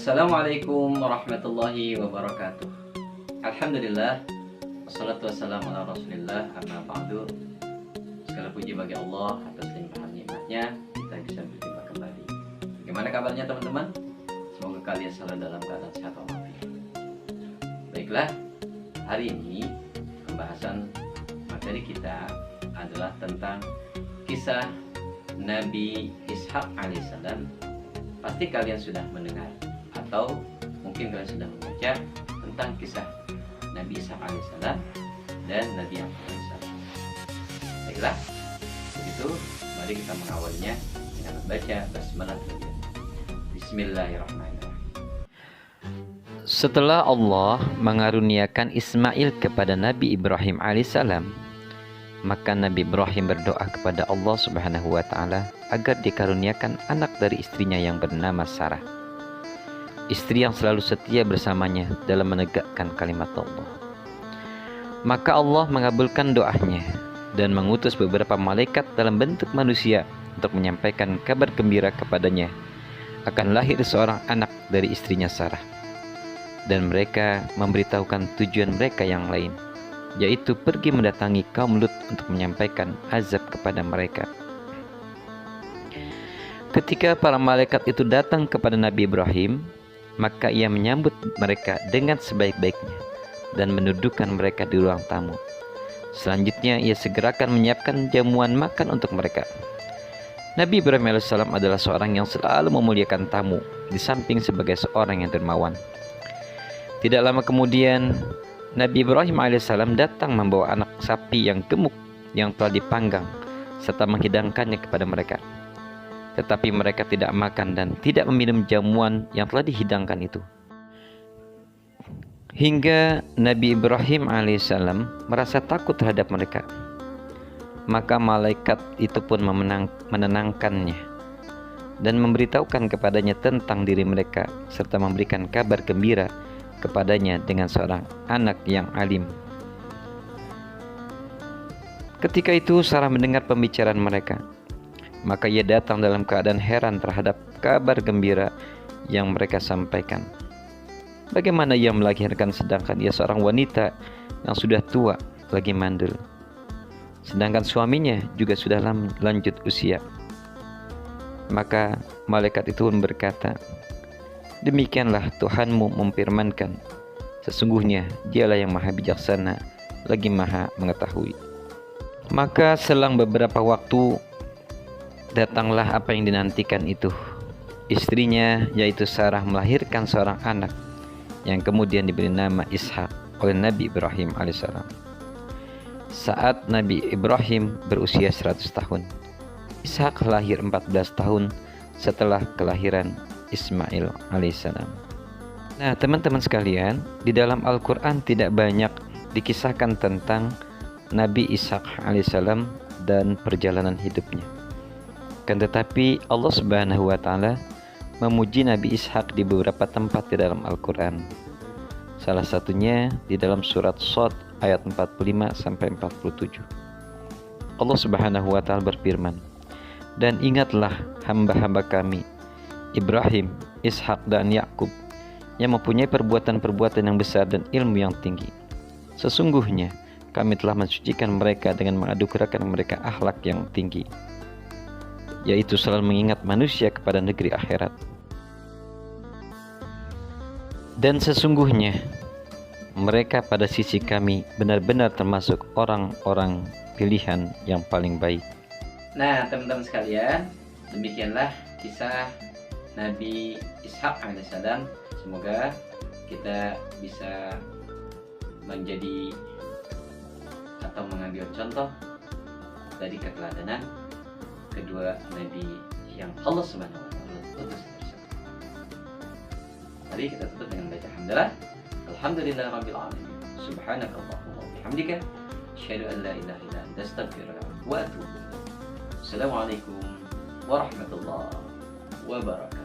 Assalamualaikum warahmatullahi wabarakatuh. Alhamdulillah, wassalatu wassalamu ala rasulillah, amma ba'du. Segala puji bagi Allah atas limpahan nikmatnya kita bisa berjumpa kembali. Bagaimana kabarnya teman-teman? Semoga kalian selalu dalam keadaan sehat walafiat. Baiklah, hari ini pembahasan materi kita adalah tentang kisah Nabi Ishaq alaihissalam. Pasti kalian sudah mendengar atau mungkin kalian sudah membaca tentang kisah Nabi Ishaq alaihissalam dan Nabi Yaqub alaihissalam. Baiklah, begitu mari kita mengawalnya dengan membaca basmalah terlebih dahulu. Bismillahirrahmanirrahim. Setelah Allah mengaruniakan Ismail kepada Nabi Ibrahim alaihissalam, maka Nabi Ibrahim berdoa kepada Allah Subhanahu wa taala agar dikaruniakan anak dari istrinya yang bernama Sarah, istri yang selalu setia bersamanya dalam menegakkan kalimat Allah. Maka Allah mengabulkan doanya dan mengutus beberapa malaikat dalam bentuk manusia untuk menyampaikan kabar gembira kepadanya akan lahir seorang anak dari istrinya Sarah. Dan mereka memberitahukan tujuan mereka yang lain, yaitu pergi mendatangi kaum Lut untuk menyampaikan azab kepada mereka. Ketika para malaikat itu datang kepada Nabi Ibrahim, maka ia menyambut mereka dengan sebaik-baiknya dan mendudukkan mereka di ruang tamu. Selanjutnya ia segerakan menyiapkan jamuan makan untuk mereka. Nabi Ibrahim alaihissalam adalah seorang yang selalu memuliakan tamu, di samping sebagai seorang yang dermawan. Tidak lama kemudian, Nabi Ibrahim alaihissalam datang membawa anak sapi yang gemuk yang telah dipanggang serta menghidangkannya kepada mereka. Tetapi mereka tidak makan dan tidak meminum jamuan yang telah dihidangkan itu. Hingga Nabi Ibrahim alaihissalam merasa takut terhadap mereka. Maka malaikat itu pun menenangkannya dan memberitahukan kepadanya tentang diri mereka serta memberikan kabar gembira kepadanya dengan seorang anak yang alim. Ketika itu Sarah mendengar pembicaraan mereka, maka ia datang dalam keadaan heran terhadap kabar gembira yang mereka sampaikan. Bagaimana ia melahirkan sedangkan ia seorang wanita yang sudah tua lagi mandul, sedangkan suaminya juga sudah lanjut usia. Maka malaikat itu pun berkata, demikianlah Tuhanmu memfirmankan, sesungguhnya dialah yang maha bijaksana lagi maha mengetahui. Maka selang beberapa waktu datanglah apa yang dinantikan itu. Istrinya yaitu Sarah melahirkan seorang anak yang kemudian diberi nama Ishaq oleh Nabi Ibrahim alaihissalam. Saat Nabi Ibrahim berusia 100 tahun, Ishaq lahir 14 tahun setelah kelahiran Ismail alaihissalam. Nah, teman-teman sekalian, di dalam Al-Quran tidak banyak dikisahkan tentang Nabi Ishaq alaihissalam dan perjalanan hidupnya. Kan tetapi Allah Subhanahu wa taala memuji Nabi Ishaq di beberapa tempat di dalam Al-Quran. Salah satunya di dalam surat Shad ayat 45 sampai 47. Allah Subhanahu wa taala berfirman, dan ingatlah hamba-hamba kami Ibrahim, Ishaq dan Yakub yang mempunyai perbuatan-perbuatan yang besar dan ilmu yang tinggi. Sesungguhnya kami telah mensucikan mereka dengan mengadukrakan mereka akhlak yang tinggi, yaitu selalu mengingat manusia kepada negeri akhirat. Dan sesungguhnya mereka pada sisi kami benar-benar termasuk orang-orang pilihan yang paling baik. Nah, teman-teman sekalian, demikianlah kisah Nabi Ishaq alaihissalam. Semoga kita bisa menjadi atau mengambil contoh dari keteladanan kedua nabi yang Allah Subhanahu wa taala utus tersebut. Mari kita tutup dengan baca hamdalah. Alhamdulillahirabbil alamin. Subhanakallahumma wa bihamdika asyhadu an la ilaha illa anta astaghfiruka wa atubu ilaik. Assalamualaikum warahmatullahi wabarakatuh.